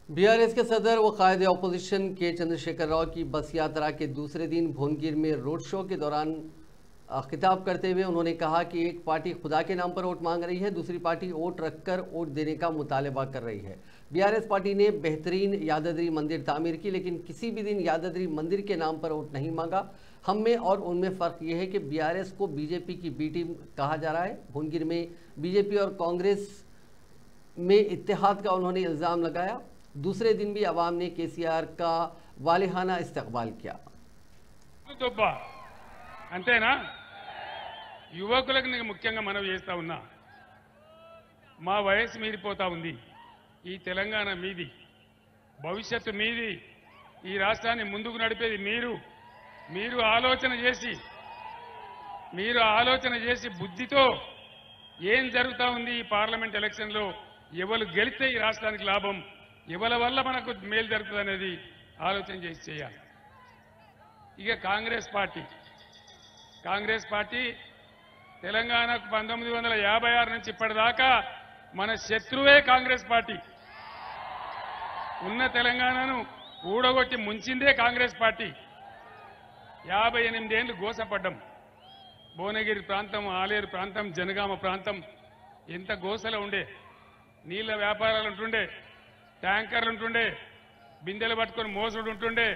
BRS के सदर व कायद अपोजिशन के चंद्रशेखर राव की बस यात्रा के दूसरे दिन भुवनगिर में रोड शो के दौरान खिताब करते हुए उन्होंने कहा कि एक पार्टी खुदा के नाम पर वोट मांग रही है, दूसरी पार्टी वोट रखकर वोट देने का मुतालबा कर रही है। बीआरएस पार्टी ने बेहतरीन यादाद्री मंदिर तामीर की, लेकिन किसी भी दिन यादाद्री मंदिर के नाम पर वोट नहीं मांगा। हम में और उनमें फ़र्क यह है कि बीआरएस को बीजेपी की बी टीम कहा जा रहा है। भुवनगिर में बीजेपी और कांग्रेस में इत्तेहाद का उन्होंने इल्ज़ाम लगाया। दूसरे दिन भी अवाम ने केसीआर का वालिहाना इस्तकबाल किया। అంతేనా యువకులకు నేను ముఖ్యంగా మనవి చేస్తా ఉన్నా, మా వయసు మీరిపోతా ఉంది, ఈ తెలంగాణ మీది, భవిష్యత్తు మీది, ఈ రాష్ట్రాన్ని ముందుకు నడిపేది మీరు ఆలోచన చేసి బుద్ధితో ఏం జరుగుతా ఉంది ఈ పార్లమెంట్ ఎలక్షన్ లో, ఎవరు గెలిస్తే ఈ రాష్ట్రానికి లాభం, ఎవరి వల్ల మనకు మేలు జరుగుతుంది అనేది ఆలోచన చేసి చేయాలి. ఇక కాంగ్రెస్ పార్టీ తెలంగాణకు 1956 నుంచి ఇప్పటిదాకా మన శత్రువే కాంగ్రెస్ పార్టీ. ఉన్న తెలంగాణను ఊడగొట్టి ముంచిందే కాంగ్రెస్ పార్టీ. 58 ఏళ్లు గోసపడ్డం. భువనగిరి ప్రాంతం, ఆలేరు ప్రాంతం, జనగామ ప్రాంతం ఎంత గోసలో ఉండే, నీళ్ల వ్యాపారాలు ఉంటుండే, ట్యాంకర్లు ఉంటుండే, బిందెలు పట్టుకొని మోసుడు ఉంటుండే,